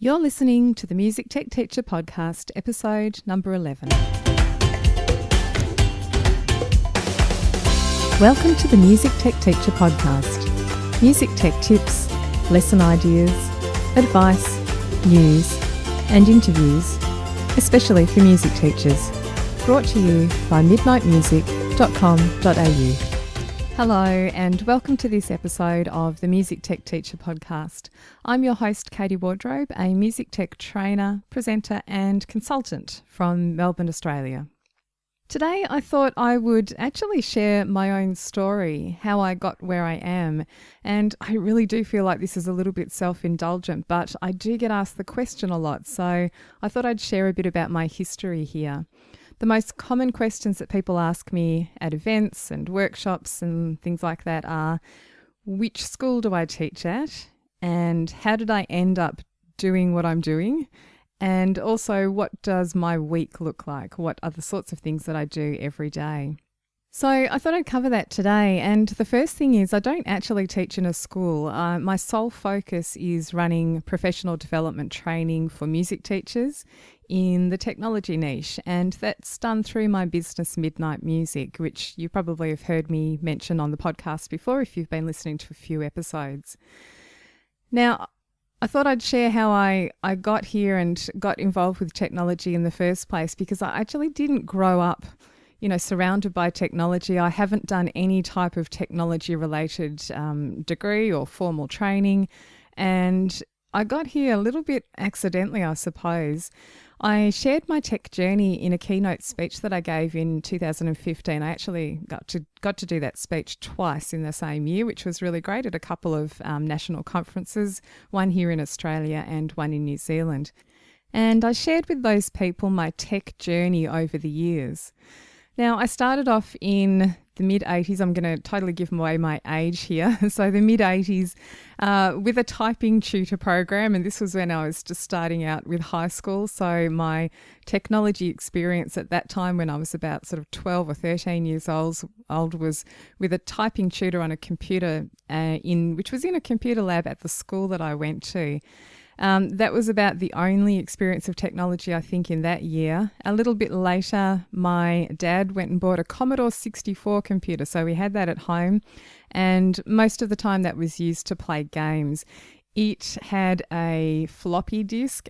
You're listening to the Music Tech Teacher Podcast, episode number 11. Welcome to the Music Tech Teacher Podcast. Music tech tips, lesson ideas, advice, news, and interviews, especially for music teachers. Brought to you by midnightmusic.com.au. Hello and welcome to this episode of the Music Tech Teacher Podcast. I'm your host, Katie Wardrobe, a music tech trainer, presenter and consultant from Melbourne, Australia. Today I thought I would actually share my own story, how I got where I am, and I really do feel like this is a little bit self-indulgent, but I do get asked the question a lot, so I thought I'd share a bit about my history here. The most common questions that people ask me at events and workshops and things like that are, which school do I teach at? And how did I end up doing what I'm doing? And also, what does my week look like? What are the sorts of things that I do every day? So I thought I'd cover that today. And the first thing is I don't actually teach in a school. My sole focus is running professional development training for music teachers in the technology niche. And that's done through my business Midnight Music, which you probably have heard me mention on the podcast before if you've been listening to a few episodes. Now, I thought I'd share how I got here and got involved with technology in the first place, because I actually didn't grow up surrounded by technology. I haven't done any type of technology related degree or formal training. And I got here a little bit accidentally, I suppose. I shared my tech journey in a keynote speech that I gave in 2015. I actually got to do that speech twice in the same year, which was really great, at a couple of national conferences, one here in Australia and one in New Zealand. And I shared with those people my tech journey over the years. Now, I started off in the mid-80s. I'm going to totally give away my age here. So the mid-80s with a typing tutor program, and this was when I was just starting out with high school. So my technology experience at that time, when I was about sort of 12 or 13 years old was with a typing tutor on a computer, which was in a computer lab at the school that I went to. That was about the only experience of technology, I think, in that year. A little bit later, my dad went and bought a Commodore 64 computer. So we had that at home, and most of the time that was used to play games. It had a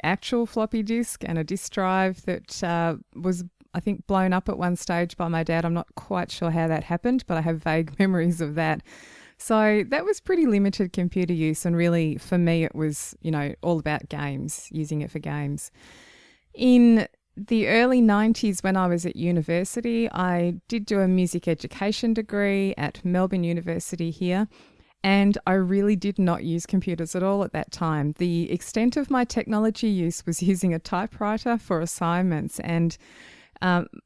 actual floppy disk, and a disk drive that was, I think, blown up at one stage by my dad. I'm not quite sure how that happened, but I have vague memories of that. So that was pretty limited computer use, and really for me it was, all about games, using it for games. In the early 90s, when I was at university, I did do a music education degree at Melbourne University here, and I really did not use computers at all at that time. The extent of my technology use was using a typewriter for assignments, and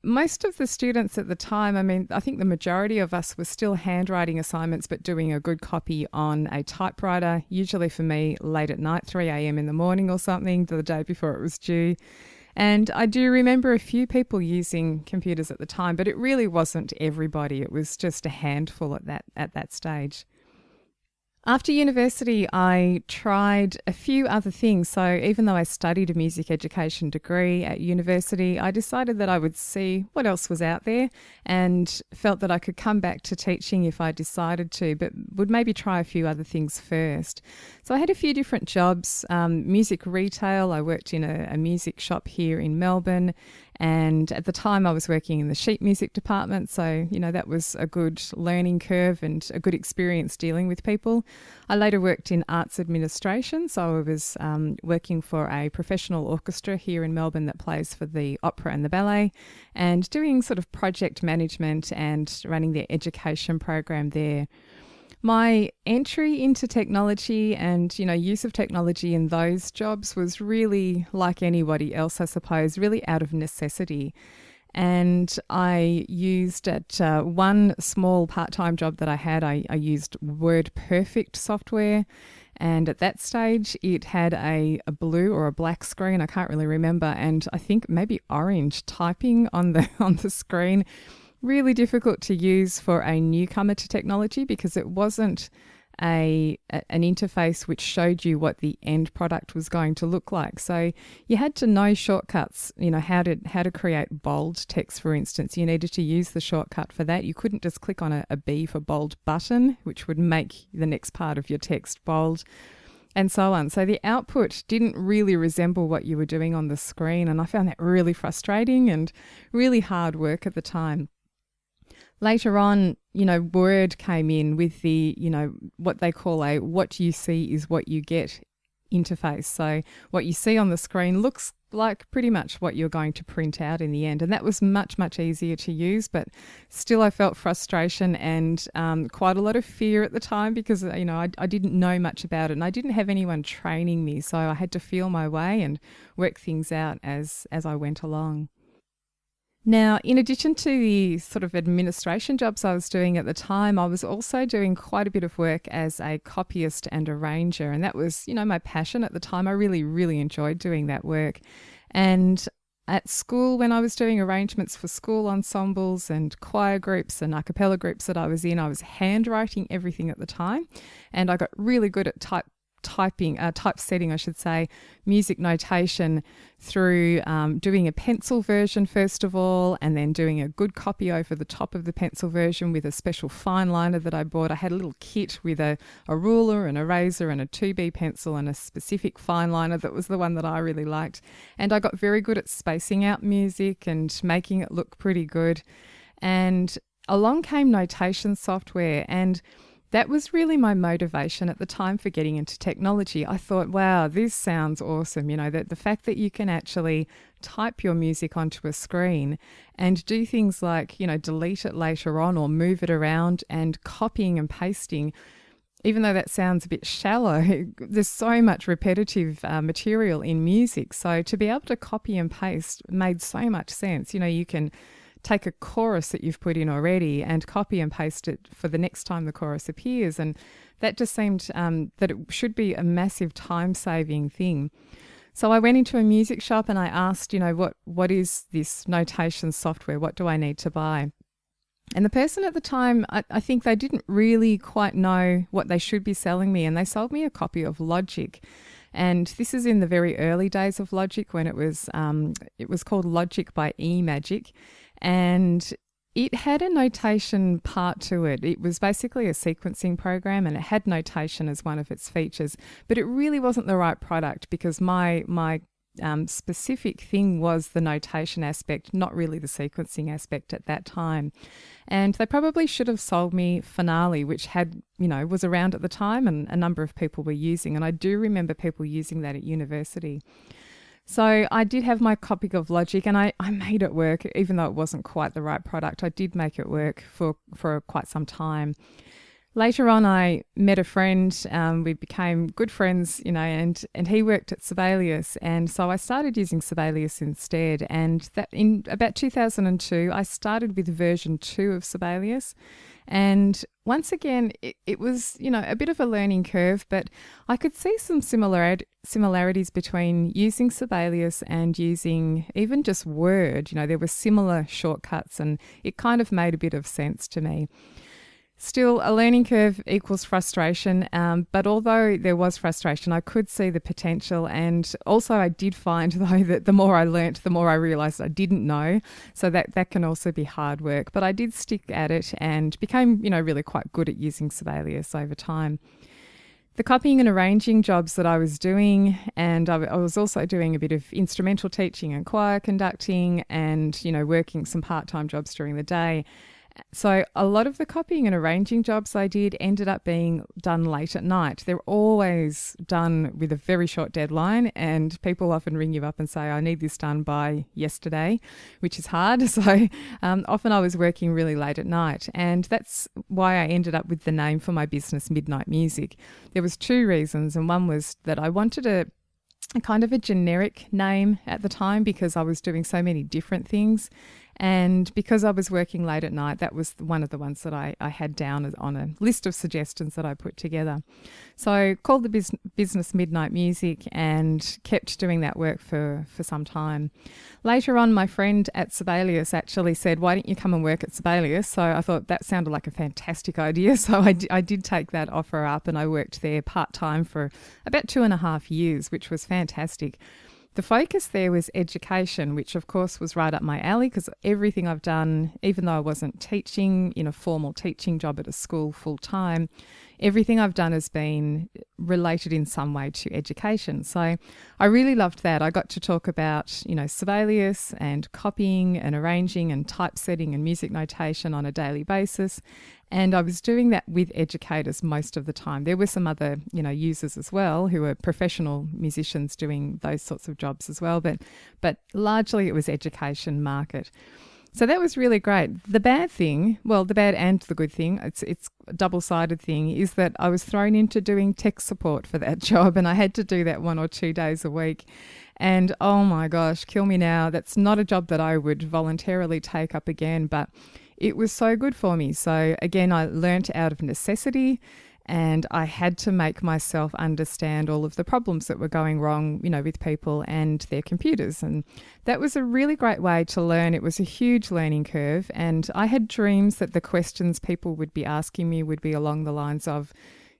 most of the students at the time, I think the majority of us were still handwriting assignments, but doing a good copy on a typewriter, usually for me late at night, 3 a.m. in the morning or something, the day before it was due. And I do remember a few people using computers at the time, but it really wasn't everybody. It was just a handful at that stage. After university, I tried a few other things. So even though I studied a music education degree at university, I decided that I would see what else was out there, and felt that I could come back to teaching if I decided to, but would maybe try a few other things first. So I had a few different jobs, music retail. I worked in a music shop here in Melbourne. And at the time I was working in the sheet music department. So, that was a good learning curve and a good experience dealing with people. I later worked in arts administration. So I was working for a professional orchestra here in Melbourne that plays for the opera and the ballet, and doing sort of project management and running their education program there. My entry into technology and, use of technology in those jobs was really like anybody else, I suppose, really out of necessity. And I used at one small part-time job that I had, I used WordPerfect software. And at that stage, it had a blue or a black screen, I can't really remember, and I think maybe orange typing on the screen. Really difficult to use for a newcomer to technology, because it wasn't an interface which showed you what the end product was going to look like. So you had to know shortcuts, how to create bold text, for instance. You needed to use the shortcut for that. You couldn't just click on a B for bold button, which would make the next part of your text bold, and so on. So the output didn't really resemble what you were doing on the screen, and I found that really frustrating and really hard work at the time. Later on, Word came in with the, what they call a what you see is what you get interface. So what you see on the screen looks like pretty much what you're going to print out in the end. And that was much, much easier to use, but still I felt frustration and quite a lot of fear at the time because, I didn't know much about it and I didn't have anyone training me. So I had to feel my way and work things out as I went along. Now, in addition to the sort of administration jobs I was doing at the time, I was also doing quite a bit of work as a copyist and arranger. And that was, my passion at the time. I really, really enjoyed doing that work. And at school, when I was doing arrangements for school ensembles and choir groups and a cappella groups that I was in, I was handwriting everything at the time. And I got really good at typesetting, I should say, music notation through doing a pencil version first of all, and then doing a good copy over the top of the pencil version with a special fine liner that I bought. I had a little kit with a ruler and a eraser and a 2B pencil and a specific fine liner that was the one that I really liked. And I got very good at spacing out music and making it look pretty good. And along came notation software, and that was really my motivation at the time for getting into technology. I thought, wow, this sounds awesome. That the fact that you can actually type your music onto a screen and do things like, delete it later on or move it around, and copying and pasting, even though that sounds a bit shallow, there's so much repetitive material in music. So to be able to copy and paste made so much sense. You can take a chorus that you've put in already and copy and paste it for the next time the chorus appears. And that just seemed that it should be a massive time-saving thing. So I went into a music shop and I asked, what is this notation software? What do I need to buy? And the person at the time, I think they didn't really quite know what they should be selling me, and they sold me a copy of Logic. And this is in the very early days of Logic, when it was called Logic by eMagic. And it had a notation part to it. It was basically a sequencing program, and it had notation as one of its features. But it really wasn't the right product because my specific thing was the notation aspect, not really the sequencing aspect at that time. And they probably should have sold me Finale, which was around at the time and a number of people were using. And I do remember people using that at university. So I did have my copy of Logic, and I made it work, even though it wasn't quite the right product. I did make it work for quite some time. Later on, I met a friend. We became good friends, and he worked at Sibelius, and so I started using Sibelius instead. And that in about 2002, I started with version 2 of Sibelius. And once again, it was, a bit of a learning curve, but I could see some similarities between using Sibelius and using even just Word. There were similar shortcuts, and it kind of made a bit of sense to me. Still, a learning curve equals frustration, but although there was frustration, I could see the potential, and also I did find, though, that the more I learnt, the more I realised I didn't know, so that can also be hard work. But I did stick at it and became, really quite good at using Sibelius over time. The copying and arranging jobs that I was doing, and I was also doing a bit of instrumental teaching and choir conducting and, working some part-time jobs during the day. So a lot of the copying and arranging jobs I did ended up being done late at night. They're always done with a very short deadline, and people often ring you up and say, I need this done by yesterday, which is hard. So often I was working really late at night, and that's why I ended up with the name for my business, Midnight Music. There was 2 reasons, and one was that I wanted a kind of a generic name at the time because I was doing so many different things. And because I was working late at night, that was one of the ones that I had down on a list of suggestions that I put together. So I called the business Midnight Music and kept doing that work for some time. Later on, my friend at Sibelius actually said, "Why don't you come and work at Sibelius?" So I thought that sounded like a fantastic idea. So I did take that offer up, and I worked there part-time for about 2.5 years, which was fantastic. The focus there was education, which of course was right up my alley, because everything I've done, even though I wasn't teaching in a formal teaching job at a school full time, everything I've done has been related in some way to education. So I really loved that. I got to talk about, Sibelius and copying and arranging and typesetting and music notation on a daily basis. And I was doing that with educators most of the time. There were some other, users as well who were professional musicians doing those sorts of jobs as well. But largely it was education market. So that was really great. The bad thing, the bad and the good thing, it's a double-sided thing, is that I was thrown into doing tech support for that job, and I had to do that 1 or 2 days a week. And oh my gosh, kill me now. That's not a job that I would voluntarily take up again, but it was so good for me. So again, I learnt out of necessity, and I had to make myself understand all of the problems that were going wrong, with people and their computers. And that was a really great way to learn. It was a huge learning curve. And I had dreams that the questions people would be asking me would be along the lines of,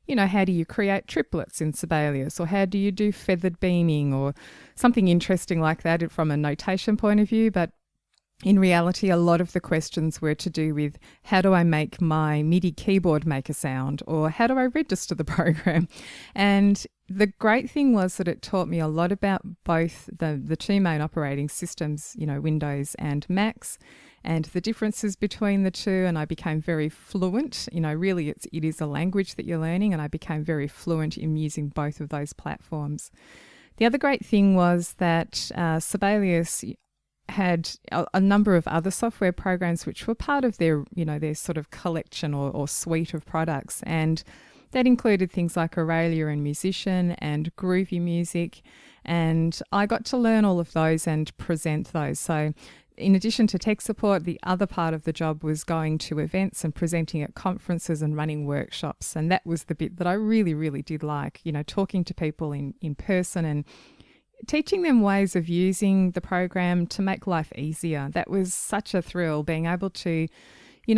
how do you create triplets in Sibelius? Or how do you do feathered beaming? Or something interesting like that from a notation point of view. But in reality, a lot of the questions were to do with how do I make my MIDI keyboard make a sound, or how do I register the program? And the great thing was that it taught me a lot about both the two main operating systems, Windows and Macs, and the differences between the two. And I became very fluent. Really it is a language that you're learning, and I became very fluent in using both of those platforms. The other great thing was that Sibelius had a number of other software programs which were part of their sort of collection or suite of products. And that included things like Aurelia and Musician and Groovy Music. And I got to learn all of those and present those. So in addition to tech support, the other part of the job was going to events and presenting at conferences and running workshops. And that was the bit that I really, really did like, talking to people in person and teaching them ways of using the program to make life easier. That was such a thrill, being able to,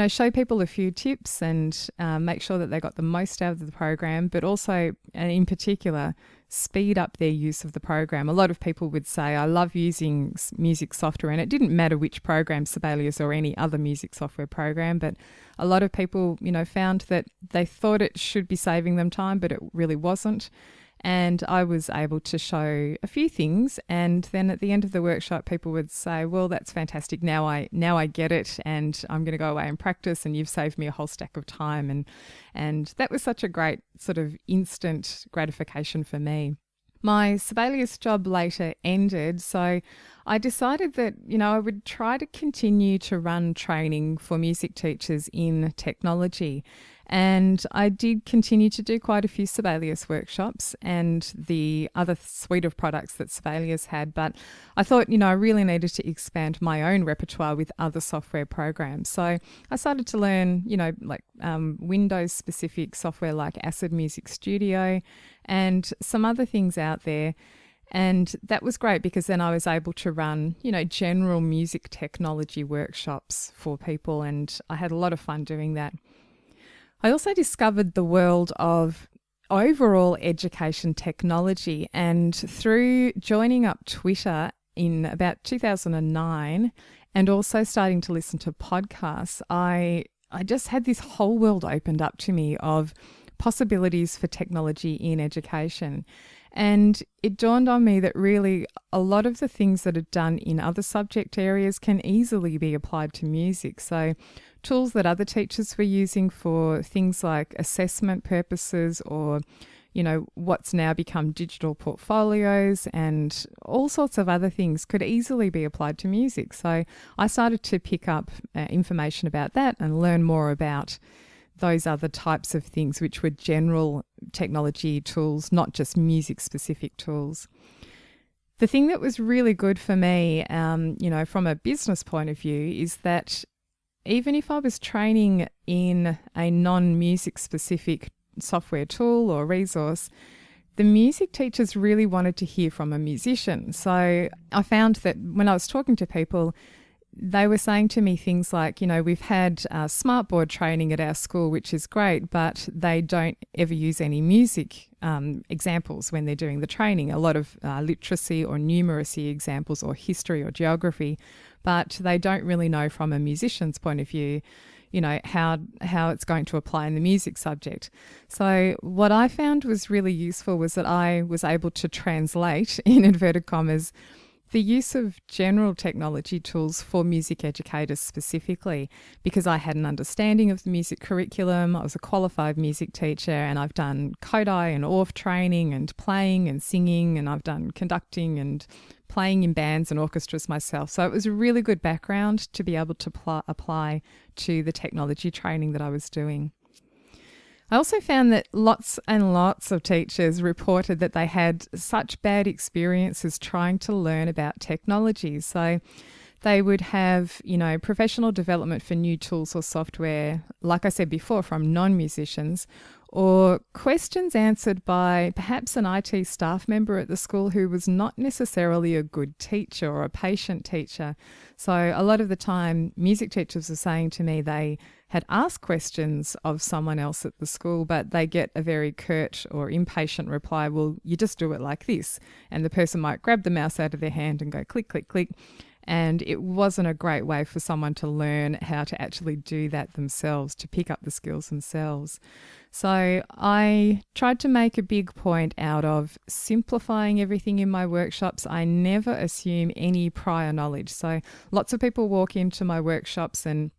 show people a few tips and make sure that they got the most out of the program, but also, and in particular, speed up their use of the program. A lot of people would say, I love using music software, and it didn't matter which program, Sibelius or any other music software program, but a lot of people, found that they thought it should be saving them time, but it really wasn't. And I was able to show a few things, and then at the end of the workshop, people would say, "Well, that's fantastic. Now I get it, and I'm going to go away and practice. And you've saved me a whole stack of time." And that was such a great sort of instant gratification for me. My Sibelius job later ended, so I decided that, I would try to continue to run training for music teachers in technology. And I did continue to do quite a few Sibelius workshops and the other suite of products that Sibelius had. But I thought, I really needed to expand my own repertoire with other software programs. So I started to learn, Windows-specific software like Acid Music Studio and some other things out there. And that was great because then I was able to run, general music technology workshops for people. And I had a lot of fun doing that. I also discovered the world of overall education technology, and through joining up Twitter in about 2009 and also starting to listen to podcasts, I just had this whole world opened up to me of possibilities for technology in education. And it dawned on me that really a lot of the things that are done in other subject areas can easily be applied to music. So tools that other teachers were using for things like assessment purposes or, what's now become digital portfolios and all sorts of other things could easily be applied to music. So I started to pick up information about that and learn more about those other types of things, which were general technology tools, not just music-specific tools. The thing that was really good for me, from a business point of view, is that even if I was training in a non-music specific software tool or resource, the music teachers really wanted to hear from a musician. So I found that when I was talking to people, they were saying to me things like, we've had smartboard training at our school, which is great, but they don't ever use any music examples when they're doing the training. A lot of literacy or numeracy examples or history or geography, but they don't really know from a musician's point of view, how it's going to apply in the music subject. So what I found was really useful was that I was able to translate, in inverted commas, the use of general technology tools for music educators specifically, because I had an understanding of the music curriculum. I was a qualified music teacher, and I've done Kodai and ORF training and playing and singing, and I've done conducting and playing in bands and orchestras myself. So it was a really good background to be able to apply to the technology training that I was doing. I also found that lots and lots of teachers reported that they had such bad experiences trying to learn about technology. So they would have, professional development for new tools or software, like I said before, from non-musicians, or questions answered by perhaps an IT staff member at the school who was not necessarily a good teacher or a patient teacher. So a lot of the time, music teachers are saying to me they had asked questions of someone else at the school, but they get a very curt or impatient reply, well, you just do it like this. And the person might grab the mouse out of their hand and go click, click, click. And it wasn't a great way for someone to learn how to actually do that themselves, to pick up the skills themselves. So I tried to make a big point out of simplifying everything in my workshops. I never assume any prior knowledge. So lots of people walk into my workshops and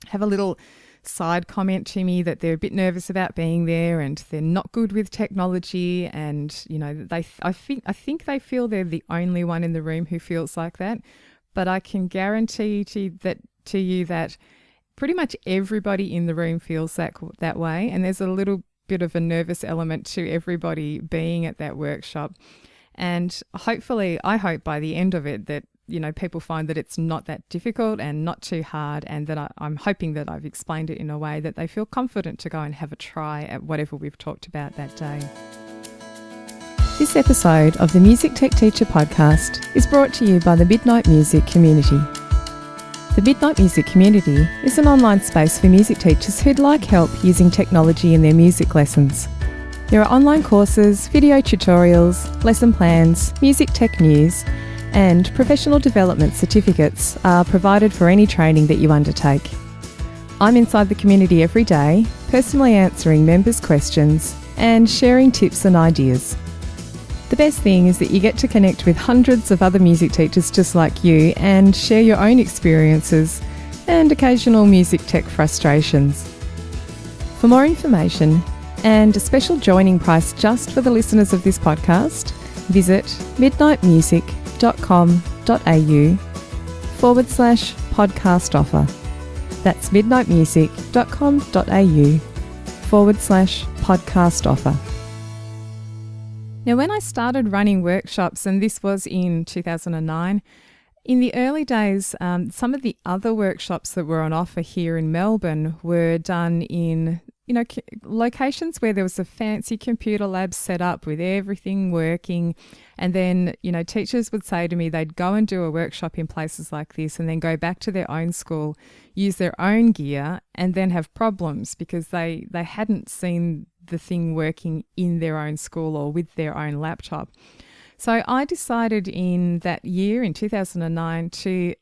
have a little side comment to me that they're a bit nervous about being there and they're not good with technology, and I think they feel they're the only one in the room who feels like that. But I can guarantee to you that pretty much everybody in the room feels that way, and there's a little bit of a nervous element to everybody being at that workshop. And hopefully, I hope by the end of it that people find that it's not that difficult and not too hard, and that I'm hoping that I've explained it in a way that they feel confident to go and have a try at whatever we've talked about that day. This episode of the Music Tech Teacher podcast is brought to you by the Midnight Music Community. The Midnight Music Community is an online space for music teachers who'd like help using technology in their music lessons. There are online courses, video tutorials, lesson plans, music tech news, and professional development certificates are provided for any training that you undertake. I'm inside the community every day, personally answering members' questions and sharing tips and ideas. The best thing is that you get to connect with hundreds of other music teachers just like you and share your own experiences and occasional music tech frustrations. For more information and a special joining price just for the listeners of this podcast, visit midnightmusic.com.au/podcast offer. That's midnightmusic.com.au/podcast offer. Now, when I started running workshops, and this was in 2009, in the early days, some of the other workshops that were on offer here in Melbourne were done in, locations where there was a fancy computer lab set up with everything working. And then, teachers would say to me they'd go and do a workshop in places like this and then go back to their own school, use their own gear, and then have problems because they hadn't seen the thing working in their own school or with their own laptop. So I decided in that year, in 2009, to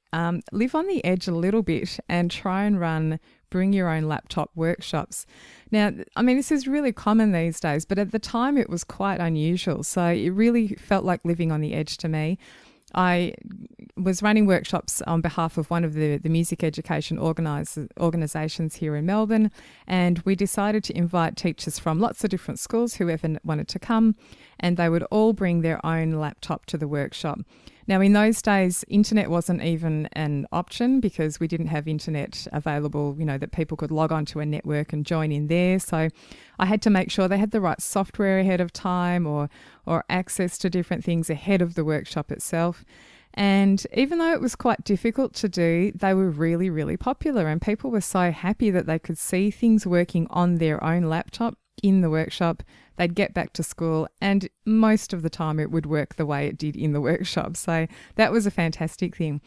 live on the edge a little bit and try and run bring your own laptop workshops. Now, this is really common these days, but at the time it was quite unusual. So it really felt like living on the edge to me. I was running workshops on behalf of one of the music education organisations here in Melbourne, and we decided to invite teachers from lots of different schools, whoever wanted to come, and they would all bring their own laptop to the workshop. Now, in those days, internet wasn't even an option because we didn't have internet available, that people could log onto a network and join in there. So I had to make sure they had the right software ahead of time or access to different things ahead of the workshop itself. And even though it was quite difficult to do, they were really, really popular, and people were so happy that they could see things working on their own laptop in the workshop. They'd get back to school, and most of the time it would work the way it did in the workshop. So that was a fantastic thing.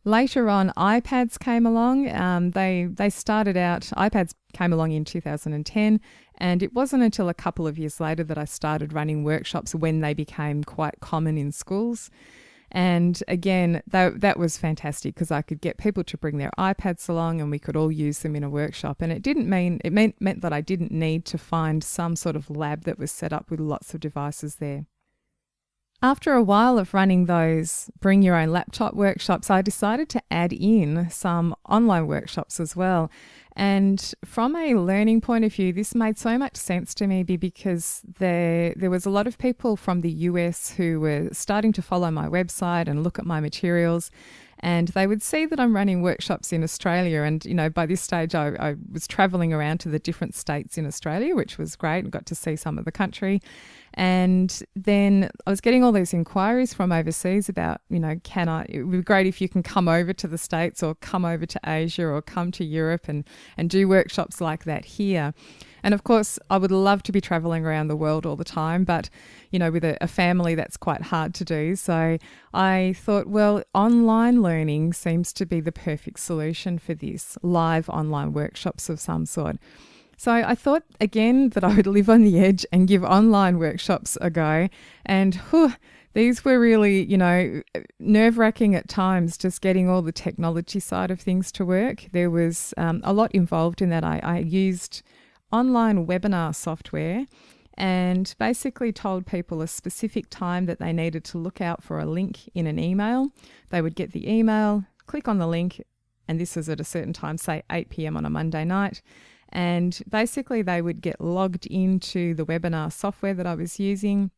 Later on, iPads came along. They started out, iPads came along in 2010, and it wasn't until a couple of years later that I started running workshops when they became quite common in schools. And again, that was fantastic because I could get people to bring their iPads along and we could all use them in a workshop. And it meant that I didn't need to find some sort of lab that was set up with lots of devices there. After a while of running those bring your own laptop workshops, I decided to add in some online workshops as well. And from a learning point of view, this made so much sense to me because there was a lot of people from the US who were starting to follow my website and look at my materials. And they would see that I'm running workshops in Australia. And, by this stage, I was travelling around to the different states in Australia, which was great, and got to see some of the country. And then I was getting all these inquiries from overseas about, it would be great if you can come over to the States or come over to Asia or come to Europe and do workshops like that here. And of course, I would love to be traveling around the world all the time, but, with a family, that's quite hard to do. So I thought, well, online learning seems to be the perfect solution for this, live online workshops of some sort. So I thought again that I would live on the edge and give online workshops a go. And these were really, nerve-wracking at times, just getting all the technology side of things to work. There was a lot involved in that. I used online webinar software and basically told people a specific time that they needed to look out for a link in an email. They would get the email, click on the link, and this is at a certain time, say 8 p.m. on a Monday night. And basically they would get logged into the webinar software that I was using.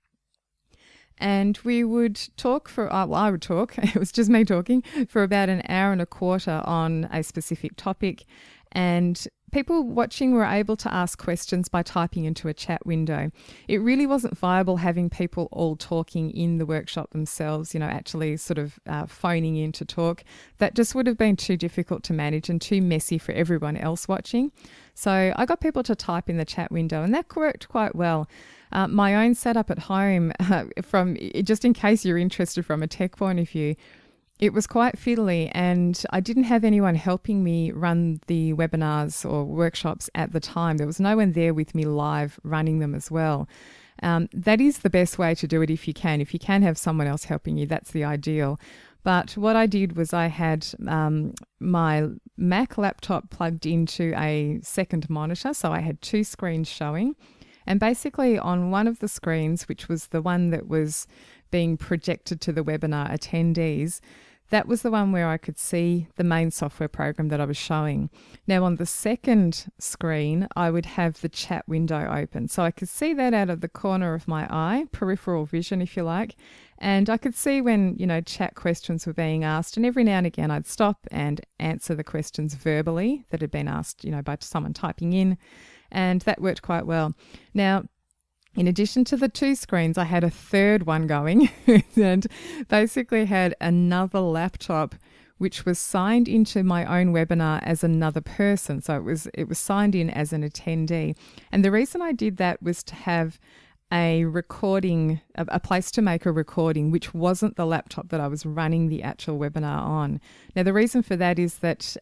And we would talk I would talk, it was just me talking, for about an hour and a quarter on a specific topic. And people watching were able to ask questions by typing into a chat window. It really wasn't viable having people all talking in the workshop themselves, actually sort of phoning in to talk. That just would have been too difficult to manage and too messy for everyone else watching. So I got people to type in the chat window, and that worked quite well. My own setup at home, just in case you're interested from a tech point of view, it was quite fiddly, and I didn't have anyone helping me run the webinars or workshops at the time. There was no one there with me live running them as well. That is the best way to do it if you can. If you can have someone else helping you, that's the ideal. But what I did was I had my Mac laptop plugged into a second monitor, so I had two screens showing. And basically on one of the screens, which was the one that was being projected to the webinar attendees, that was the one where I could see the main software program that I was showing. Now on the second screen, I would have the chat window open. So I could see that out of the corner of my eye, peripheral vision if you like. And I could see when, chat questions were being asked. And every now and again, I'd stop and answer the questions verbally that had been asked, by someone typing in. And that worked quite well. Now, in addition to the two screens, I had a third one going and basically had another laptop which was signed into my own webinar as another person. So it was signed in as an attendee. And the reason I did that was to have a recording, a place to make a recording, which wasn't the laptop that I was running the actual webinar on. Now, the reason for that is that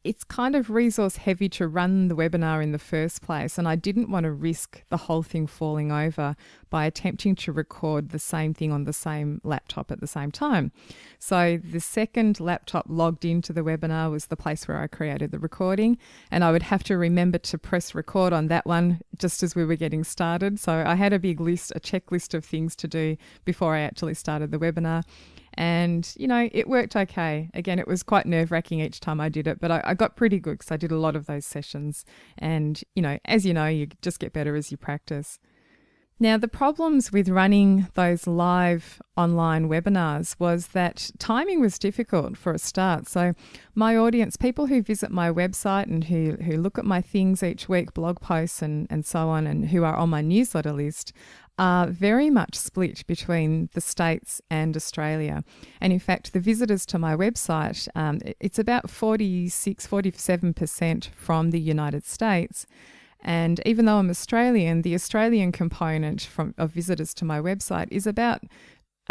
it's kind of resource heavy to run the webinar in the first place, and I didn't want to risk the whole thing falling over by attempting to record the same thing on the same laptop at the same time. So the second laptop logged into the webinar was the place where I created the recording, and I would have to remember to press record on that one just as we were getting started. So I had a big list, a checklist of things to do before I actually started the webinar. And, it worked okay. Again, it was quite nerve-wracking each time I did it, but I got pretty good because I did a lot of those sessions. And, as you just get better as you practice. Now, the problems with running those live online webinars was that timing was difficult for a start. So my audience, people who visit my website and who look at my things each week, blog posts and so on, and who are on my newsletter list, are very much split between the States and Australia. And in fact, the visitors to my website, it's about 47% from the United States. And even though I'm Australian, the Australian component of visitors to my website is about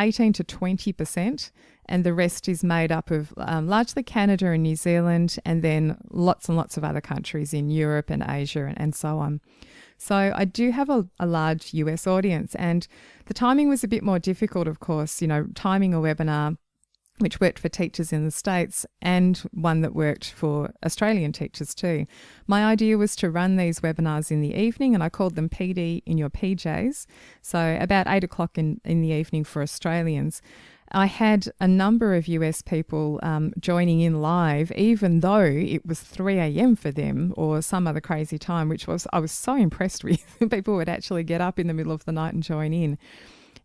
18 to 20%, and the rest is made up of largely Canada and New Zealand, and then lots and lots of other countries in Europe and Asia and so on. So I do have a large US audience, and the timing was a bit more difficult, of course, timing a webinar which worked for teachers in the States and one that worked for Australian teachers too. My idea was to run these webinars in the evening, and I called them PD in your PJs, so about 8 o'clock in the evening for Australians. I had a number of US people joining in live, even though it was 3 a.m. for them or some other crazy time, I was so impressed with. People would actually get up in the middle of the night and join in.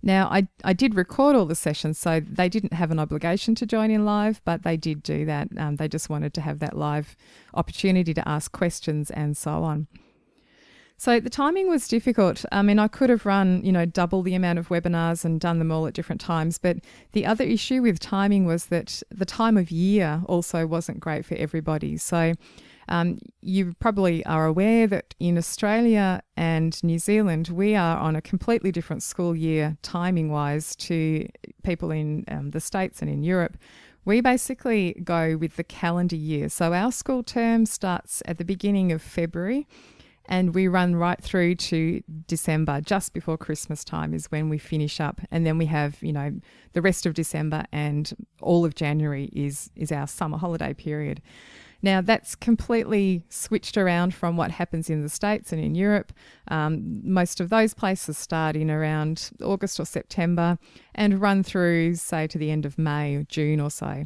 Now, I did record all the sessions, so they didn't have an obligation to join in live, but they did do that. They just wanted to have that live opportunity to ask questions and so on. So the timing was difficult. I mean, I could have run, double the amount of webinars and done them all at different times. But the other issue with timing was that the time of year also wasn't great for everybody. So you probably are aware that in Australia and New Zealand, we are on a completely different school year timing-wise to people in the States and in Europe. We basically go with the calendar year. So our school term starts at the beginning of February, and we run right through to December. Just before Christmas time is when we finish up. And then we have, the rest of December and all of January is our summer holiday period. Now, that's completely switched around from what happens in the States and in Europe. Most of those places start in around August or September and run through, say, to the end of May or June or so.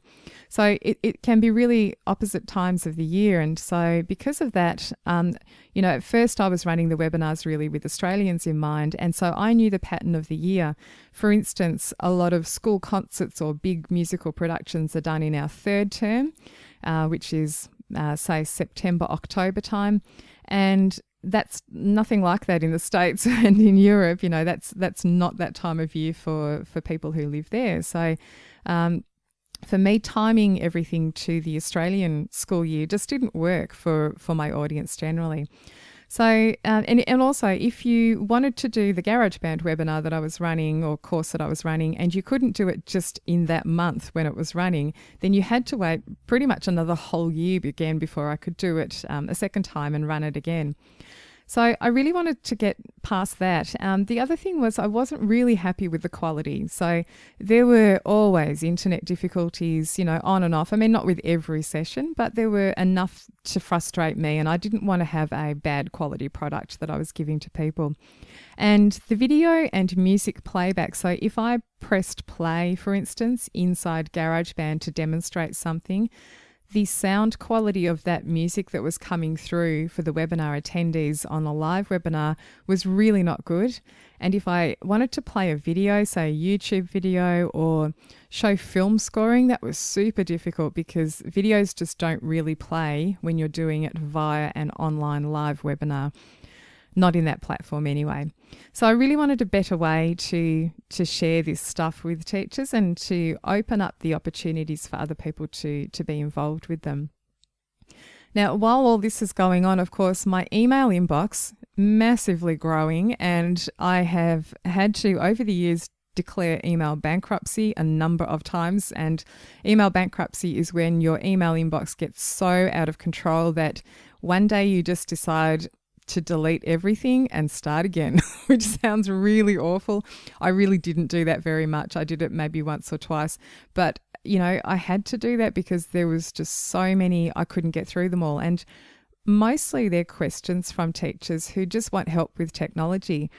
So it can be really opposite times of the year. And so because of that, at first I was running the webinars really with Australians in mind. And so I knew the pattern of the year. For instance, a lot of school concerts or big musical productions are done in our third term, which is, say, September, October time. And that's nothing like that in the States and in Europe. That's not that time of year for people who live there. So for me, timing everything to the Australian school year just didn't work for my audience generally. So, and also if you wanted to do the GarageBand webinar that I was running or course that I was running, and you couldn't do it just in that month when it was running, then you had to wait pretty much another whole year again before I could do it a second time and run it again. So I really wanted to get past that. The other thing was I wasn't really happy with the quality. So there were always internet difficulties, on and off. I mean, not with every session, but there were enough to frustrate me, and I didn't want to have a bad quality product that I was giving to people. And the video and music playback, so if I pressed play, for instance, inside GarageBand to demonstrate something, the sound quality of that music that was coming through for the webinar attendees on a live webinar was really not good. And if I wanted to play a video, say a YouTube video, or show film scoring, that was super difficult because videos just don't really play when you're doing it via an online live webinar. Not in that platform anyway. So I really wanted a better way to share this stuff with teachers and to open up the opportunities for other people to be involved with them. Now, while all this is going on, of course, my email inbox massively growing, and I have had to, over the years, declare email bankruptcy a number of times. And email bankruptcy is when your email inbox gets so out of control that one day you just decide to delete everything and start again, which sounds really awful. I really didn't do that very much. I did it maybe once or twice, but I had to do that because there was just so many, I couldn't get through them all. And mostly they're questions from teachers who just want help with technology.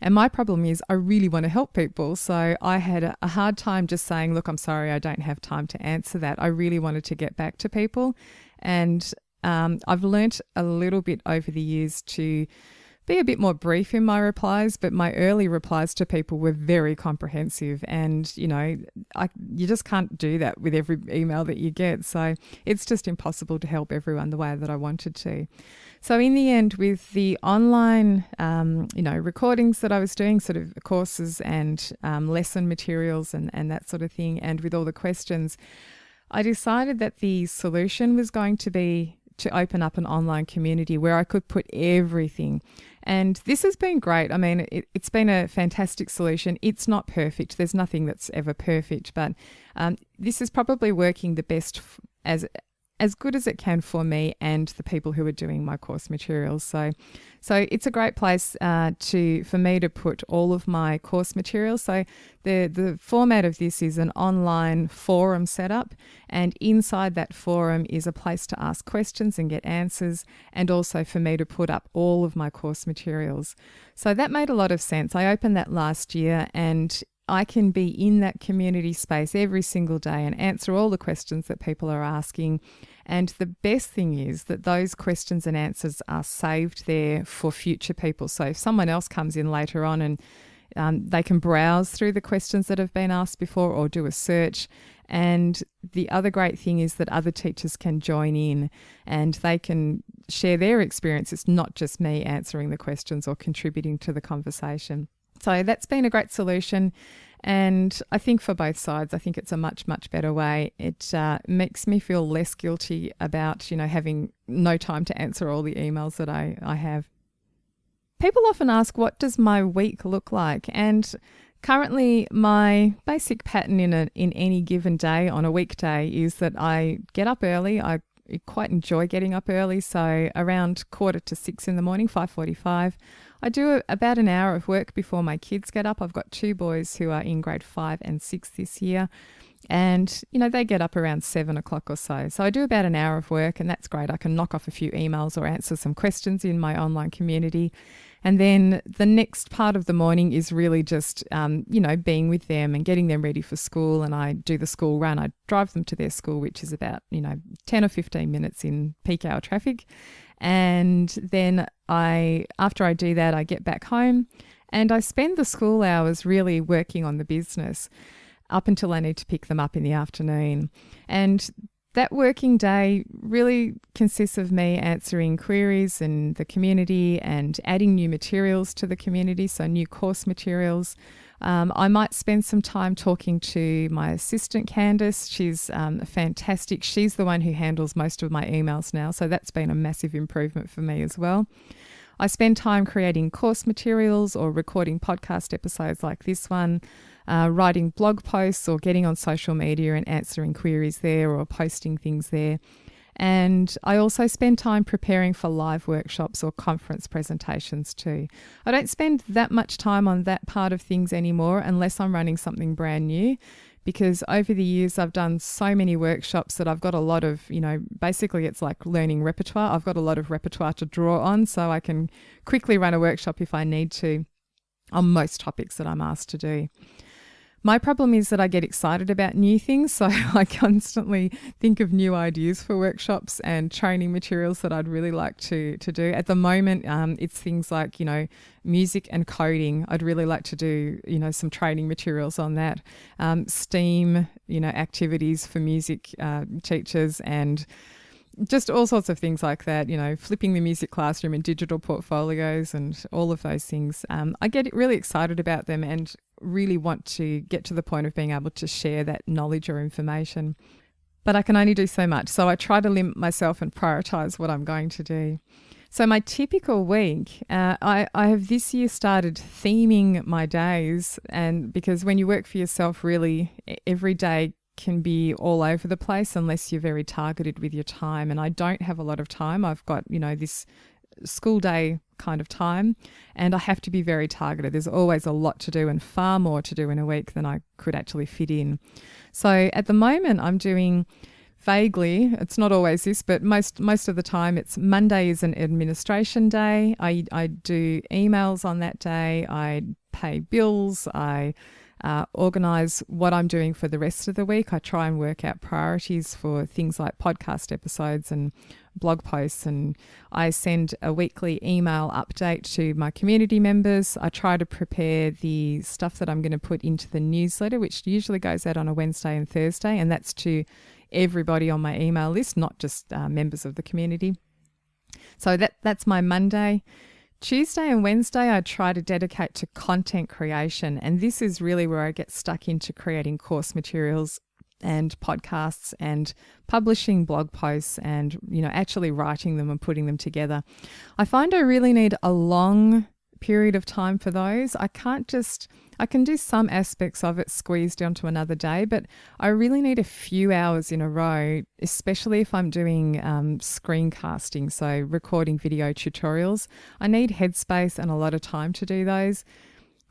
And my problem is I really want to help people. So I had a hard time just saying, look, I'm sorry, I don't have time to answer that. I really wanted to get back to people. And I've learnt a little bit over the years to be a bit more brief in my replies, but my early replies to people were very comprehensive. And, you just can't do that with every email that you get. So it's just impossible to help everyone the way that I wanted to. So in the end, with the online, recordings that I was doing, sort of courses and lesson materials and that sort of thing, and with all the questions, I decided that the solution was going to be to open up an online community where I could put everything. And this has been great. I mean, it's been a fantastic solution. It's not perfect. There's nothing that's ever perfect, but this is probably working the best as good as it can for me and the people who are doing my course materials. So it's a great place for me to put all of my course materials. So the format of this is an online forum setup, and inside that forum is a place to ask questions and get answers, and also for me to put up all of my course materials. So that made a lot of sense. I opened that last year, and I can be in that community space every single day and answer all the questions that people are asking. And the best thing is that those questions and answers are saved there for future people. So if someone else comes in later on and they can browse through the questions that have been asked before or do a search. And the other great thing is that other teachers can join in and they can share their experience. It's not just me answering the questions or contributing to the conversation. So that's been a great solution. And I think for both sides, I think it's a much, much better way. It makes me feel less guilty about, having no time to answer all the emails that I have. People often ask, what does my week look like? And currently my basic pattern in any given day on a weekday is that I get up early. I quite enjoy getting up early. So around 5:45 in the morning, 5:45. I do about an hour of work before my kids get up. I've got 2 boys who are in grade 5 and 6 this year. And, they get up around 7 o'clock or so. So I do about an hour of work, and that's great. I can knock off a few emails or answer some questions in my online community. And then the next part of the morning is really just, being with them and getting them ready for school. And I do the school run. I drive them to their school, which is about, 10 or 15 minutes in peak hour traffic. And then after I do that, I get back home and I spend the school hours really working on the business up until I need to pick them up in the afternoon. And that working day really consists of me answering queries in the community and adding new materials to the community, so new course materials. I might spend some time talking to my assistant, Candice. She's fantastic. She's the one who handles most of my emails now, so that's been a massive improvement for me as well. I spend time creating course materials or recording podcast episodes like this one, writing blog posts or getting on social media and answering queries there or posting things there. And I also spend time preparing for live workshops or conference presentations too. I don't spend that much time on that part of things anymore unless I'm running something brand new, because over the years I've done so many workshops that I've got a lot of, basically it's like learning repertoire. I've got a lot of repertoire to draw on, so I can quickly run a workshop if I need to on most topics that I'm asked to do. My problem is that I get excited about new things, so I constantly think of new ideas for workshops and training materials that I'd really like to do. At the moment, it's things like, music and coding. I'd really like to do, some training materials on that. STEAM, activities for music teachers and just all sorts of things like that, flipping the music classroom and digital portfolios and all of those things. I get really excited about them and really want to get to the point of being able to share that knowledge or information. But I can only do so much. So I try to limit myself and prioritize what I'm going to do. So my typical week, I have this year started theming my days, and because when you work for yourself, really every day can be all over the place unless you're very targeted with your time. And I don't have a lot of time. I've got, this school day kind of time, and I have to be very targeted. There's always a lot to do and far more to do in a week than I could actually fit in. So at the moment I'm doing vaguely, it's not always this, but most of the time it's Monday is an administration day. I do emails on that day. I pay bills. I organise what I'm doing for the rest of the week. I try and work out priorities for things like podcast episodes and blog posts, and I send a weekly email update to my community members. I try to prepare the stuff that I'm going to put into the newsletter, which usually goes out on a Wednesday and Thursday, and that's to everybody on my email list, not just members of the community. So that's my Monday. Tuesday and Wednesday, I try to dedicate to content creation. And this is really where I get stuck into creating course materials and podcasts and publishing blog posts and, actually writing them and putting them together. I find I really need a long period of time for those. I can do some aspects of it squeezed down to another day, but I really need a few hours in a row, especially if I'm doing screencasting, so recording video tutorials. I need headspace and a lot of time to do those.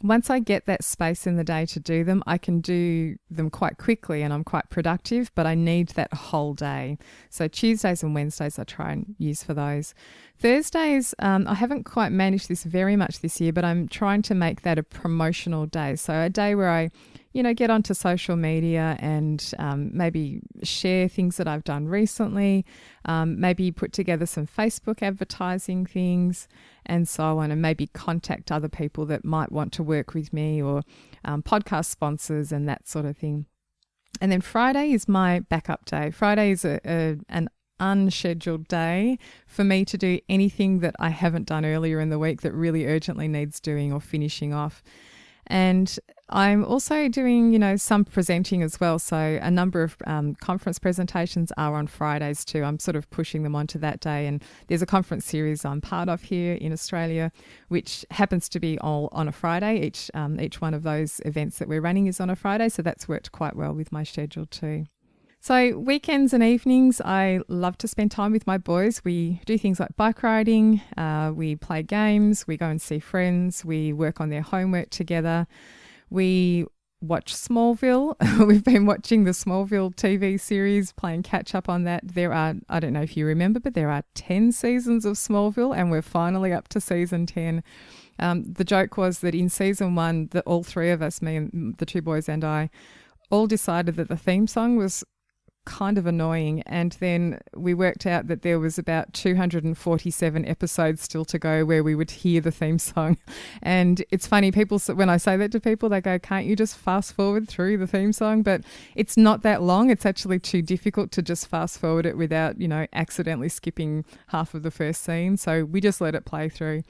Once I get that space in the day to do them, I can do them quite quickly and I'm quite productive, but I need that whole day. So Tuesdays and Wednesdays I try and use for those. Thursdays, I haven't quite managed this very much this year, but I'm trying to make that a promotional day. So a day where I, get onto social media and maybe share things that I've done recently, maybe put together some Facebook advertising things and so on, and maybe contact other people that might want to work with me or podcast sponsors and that sort of thing. And then Friday is my backup day. Friday is an unscheduled day for me to do anything that I haven't done earlier in the week that really urgently needs doing or finishing off. And I'm also doing, some presenting as well. So a number of conference presentations are on Fridays too. I'm sort of pushing them onto that day. And there's a conference series I'm part of here in Australia, which happens to be all on a Friday. Each one of those events that we're running is on a Friday. So that's worked quite well with my schedule too. So weekends and evenings, I love to spend time with my boys. We do things like bike riding, we play games, we go and see friends, we work on their homework together. We watch Smallville. We've been watching the Smallville TV series, playing catch up on that. There are, I don't know if you remember, but there are 10 seasons of Smallville and we're finally up to season 10. The joke was that in season 1, that all three of us, me and the two boys and I, all decided that the theme song was kind of annoying, and then we worked out that there was about 247 episodes still to go where we would hear the theme song. And it's funny, when I say that to people, they go, can't you just fast forward through the theme song? But it's not that long. It's actually too difficult to just fast forward it without accidentally skipping half of the first scene, so we just let it play through.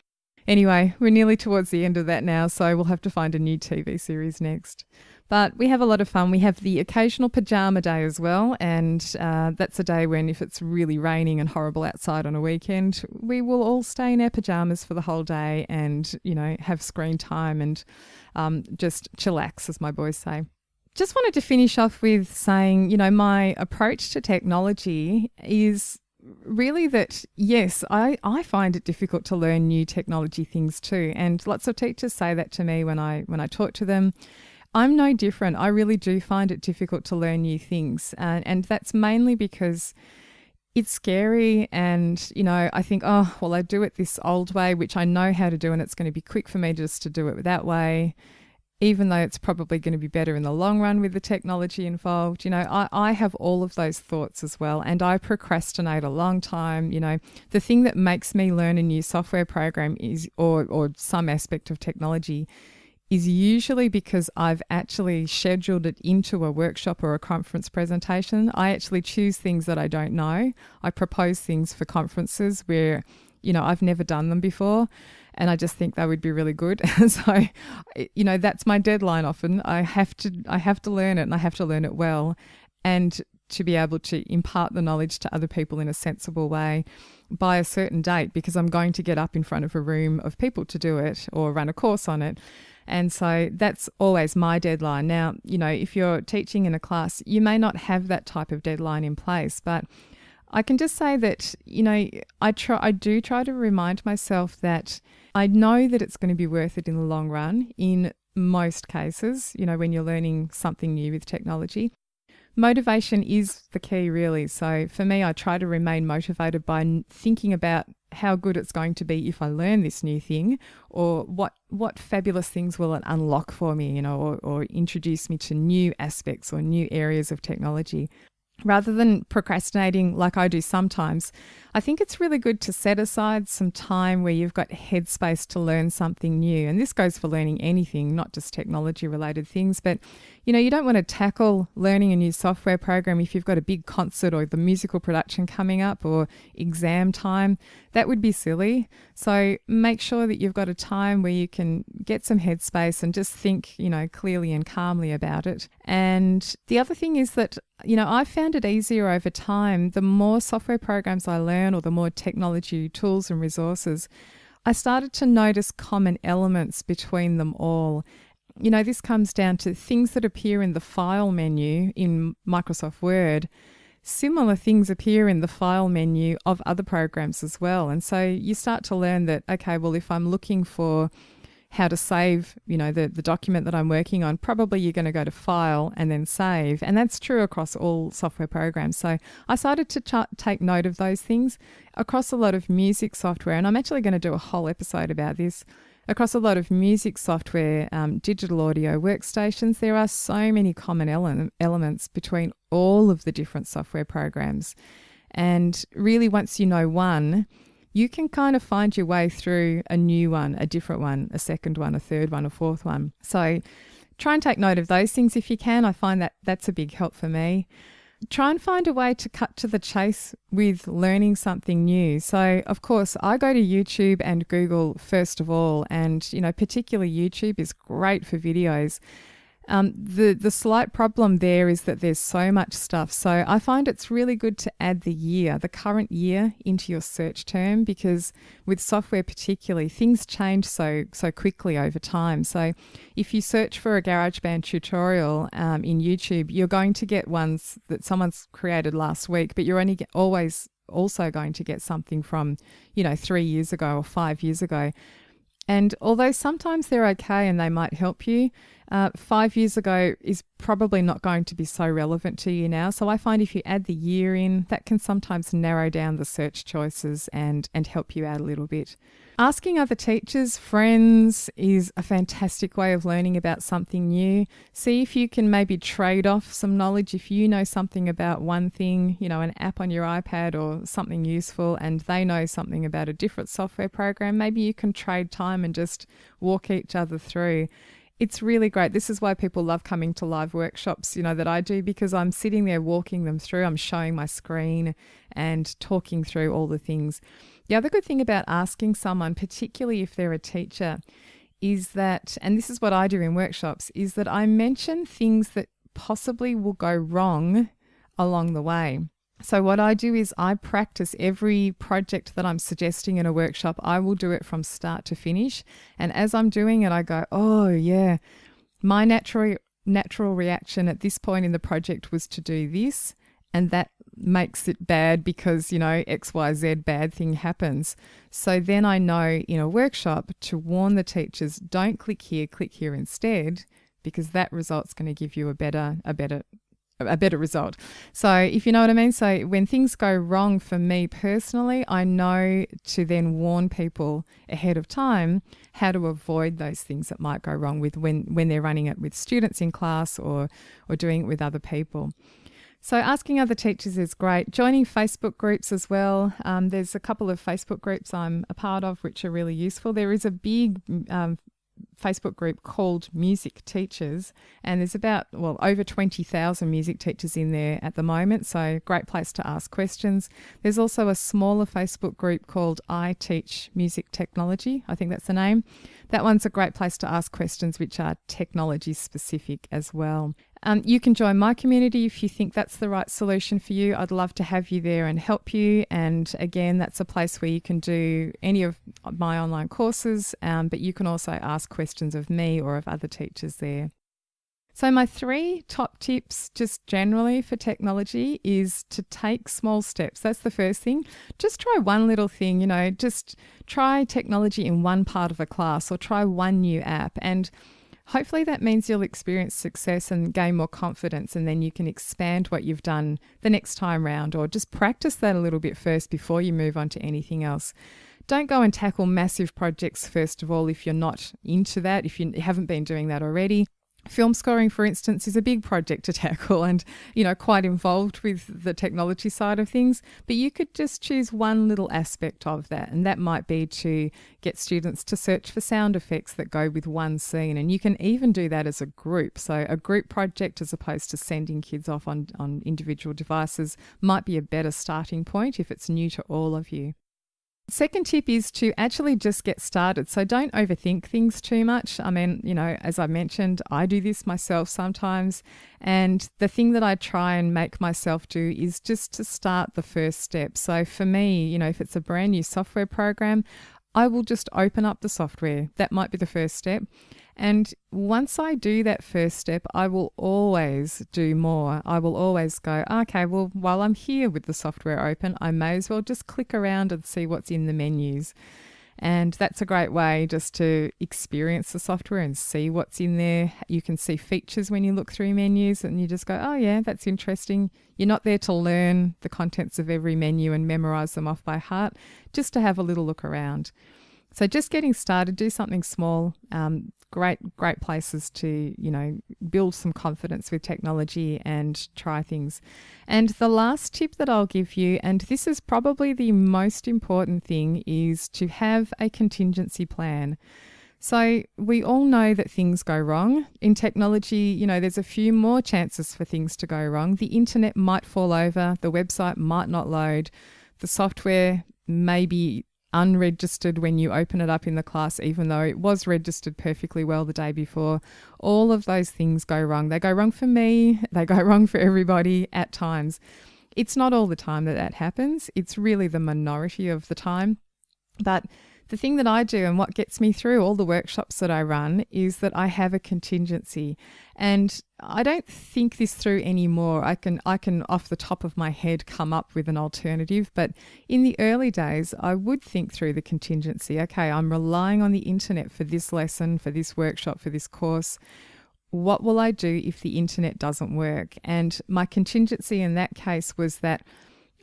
Anyway, we're nearly towards the end of that now, so we'll have to find a new TV series next. But we have a lot of fun. We have the occasional pajama day as well, and that's a day when if it's really raining and horrible outside on a weekend, we will all stay in our pajamas for the whole day and, have screen time and just chillax, as my boys say. Just wanted to finish off with saying, my approach to technology is really that, yes, I find it difficult to learn new technology things too. And lots of teachers say that to me when I talk to them. I'm no different. I really do find it difficult to learn new things. And that's mainly because it's scary and, I think, I do it this old way, which I know how to do, and it's going to be quick for me just to do it that way, even though it's probably going to be better in the long run with the technology involved. I have all of those thoughts as well, and I procrastinate a long time. The thing that makes me learn a new software program is, or some aspect of technology, is usually because I've actually scheduled it into a workshop or a conference presentation. I actually choose things that I don't know. I propose things for conferences where, I've never done them before, and I just think they would be really good. So, that's my deadline often. I have to learn it, and I have to learn it well, and to be able to impart the knowledge to other people in a sensible way by a certain date, because I'm going to get up in front of a room of people to do it or run a course on it. And so that's always my deadline. Now, if you're teaching in a class, you may not have that type of deadline in place, but I can just say that, I do try to remind myself that I know that it's going to be worth it in the long run in most cases, when you're learning something new with technology. Motivation is the key, really. So for me, I try to remain motivated by thinking about how good it's going to be if I learn this new thing, or what fabulous things will it unlock for me, or introduce me to new aspects or new areas of technology. Rather than procrastinating like I do sometimes, I think it's really good to set aside some time where you've got headspace to learn something new. And this goes for learning anything, not just technology related things. But, you don't want to tackle learning a new software program if you've got a big concert or the musical production coming up or exam time. That would be silly. So make sure that you've got a time where you can get some headspace and just think, clearly and calmly about it. And the other thing is that, I found it easier over time. The more software programs I learn, or the more technology tools and resources, I started to notice common elements between them all. This comes down to things that appear in the file menu in Microsoft Word. Similar things appear in the file menu of other programs as well. And so you start to learn that, okay, well, if I'm looking for how to save, the document that I'm working on, probably you're going to go to File and then Save. And that's true across all software programs. So I started to take note of those things across a lot of music software. And I'm actually going to do a whole episode about this. Across a lot of music software, digital audio workstations, there are so many common elements between all of the different software programs. And really, once you know one, you can kind of find your way through a new one, a different one, a second one, a third one, a fourth one. So try and take note of those things if you can. I find that that's a big help for me. Try and find a way to cut to the chase with learning something new. So, of course, I go to YouTube and Google first of all, and, particularly YouTube is great for videos. The slight problem there is that there's so much stuff. So I find it's really good to add the current year into your search term, because with software particularly, things change so quickly over time. So if you search for a GarageBand tutorial in YouTube, you're going to get ones that someone's created last week, but you're always also going to get something from, 3 years ago or 5 years ago. And although sometimes they're okay and they might help you, 5 years ago is probably not going to be so relevant to you now. So I find if you add the year in, that can sometimes narrow down the search choices and help you out a little bit. Asking other teachers, friends is a fantastic way of learning about something new. See if you can maybe trade off some knowledge. If you know something about one thing, an app on your iPad or something useful, and they know something about a different software program, maybe you can trade time and just walk each other through. It's really great. This is why people love coming to live workshops, that I do, because I'm sitting there walking them through. I'm showing my screen and talking through all the things. The other good thing about asking someone, particularly if they're a teacher, is that, and this is what I do in workshops, is that I mention things that possibly will go wrong along the way. So what I do is I practice every project that I'm suggesting in a workshop. I will do it from start to finish. And as I'm doing it, I go, oh yeah, my natural reaction at this point in the project was to do this. And that makes it bad because, X, Y, Z bad thing happens. So then I know in a workshop to warn the teachers, don't click here instead, because that result's going to give you a better result. So if you know what I mean. So when things go wrong for me personally, I know to then warn people ahead of time how to avoid those things that might go wrong with when they're running it with students in class or doing it with other people. So asking other teachers is great. Joining Facebook groups as well. There's a couple of Facebook groups I'm a part of which are really useful. There is a big Facebook group called Music Teachers, and there's about, over 20,000 music teachers in there at the moment, so great place to ask questions. There's also a smaller Facebook group called I Teach Music Technology, I think that's the name. That one's a great place to ask questions which are technology specific as well. You can join my community if you think that's the right solution for you. I'd love to have you there and help you. And again, that's a place where you can do any of my online courses, but you can also ask questions of me or of other teachers there. So my 3 top tips just generally for technology is to take small steps. That's the first thing. Just try one little thing, just try technology in one part of a class or try one new app, and hopefully that means you'll experience success and gain more confidence, and then you can expand what you've done the next time round, or just practice that a little bit first before you move on to anything else. Don't go and tackle massive projects first of all if you're not into that, if you haven't been doing that already. Film scoring, for instance, is a big project to tackle and, quite involved with the technology side of things. But you could just choose one little aspect of that, and that might be to get students to search for sound effects that go with one scene. And you can even do that as a group. So a group project, as opposed to sending kids off on individual devices, might be a better starting point if it's new to all of you. Second tip is to actually just get started. So don't overthink things too much. I mean, as I mentioned, I do this myself sometimes. And the thing that I try and make myself do is just to start the first step. So for me, if it's a brand new software program, I will just open up the software. That might be the first step. And once I do that first step, I will always do more. I will always go, okay, well, while I'm here with the software open, I may as well just click around and see what's in the menus. And that's a great way just to experience the software and see what's in there. You can see features when you look through menus and you just go, oh yeah, that's interesting. You're not there to learn the contents of every menu and memorize them off by heart, just to have a little look around. So just getting started, do something small. Great places to, build some confidence with technology and try things. And the last tip that I'll give you, and this is probably the most important thing, is to have a contingency plan. So we all know that things go wrong. In technology, there's a few more chances for things to go wrong. The internet might fall over, the website might not load, the software may be unregistered when you open it up in the class, even though it was registered perfectly well the day before. All of those things go wrong. They go wrong for me. They go wrong for everybody at times. It's not all the time that happens. It's really the minority of the time. But the thing that I do and what gets me through all the workshops that I run is that I have a contingency, and I don't think this through anymore. I can off the top of my head come up with an alternative, but in the early days I would think through the contingency. Okay, I'm relying on the internet for this lesson, for this workshop, for this course. What will I do if the internet doesn't work? And my contingency in that case was that,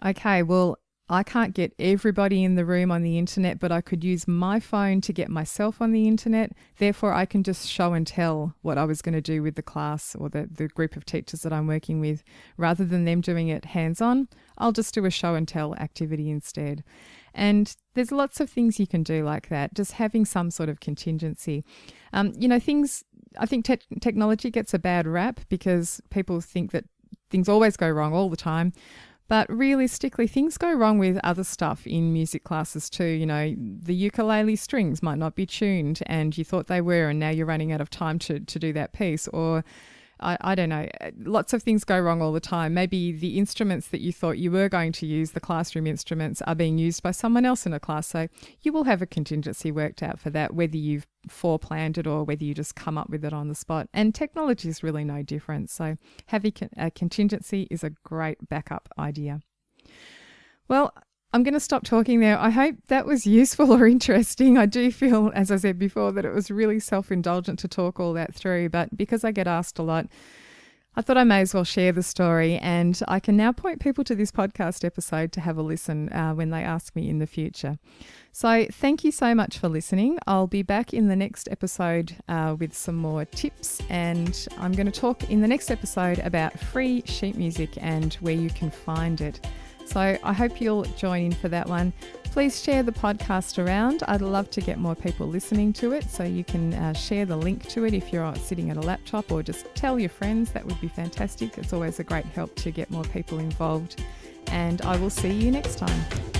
okay, well, I can't get everybody in the room on the internet, but I could use my phone to get myself on the internet. Therefore, I can just show and tell what I was going to do with the class or the group of teachers that I'm working with. Rather than them doing it hands-on, I'll just do a show and tell activity instead. And there's lots of things you can do like that, just having some sort of contingency. I think technology gets a bad rap because people think that things always go wrong all the time. But realistically, things go wrong with other stuff in music classes too. The ukulele strings might not be tuned and you thought they were, and now you're running out of time to do that piece. Or I don't know, lots of things go wrong all the time. Maybe the instruments that you thought you were going to use, the classroom instruments, are being used by someone else in a class. So you will have a contingency worked out for that, whether you've foreplanned it or whether you just come up with it on the spot. And technology is really no different. So having a contingency is a great backup idea. Well, I'm going to stop talking there. I hope that was useful or interesting. I do feel, as I said before, that it was really self-indulgent to talk all that through, but because I get asked a lot, I thought I may as well share the story, and I can now point people to this podcast episode to have a listen when they ask me in the future. So thank you so much for listening. I'll be back in the next episode with some more tips, and I'm going to talk in the next episode about free sheet music and where you can find it. So I hope you'll join in for that one. Please share the podcast around. I'd love to get more people listening to it, so you can share the link to it if you're sitting at a laptop, or just tell your friends. That would be fantastic. It's always a great help to get more people involved. And I will see you next time.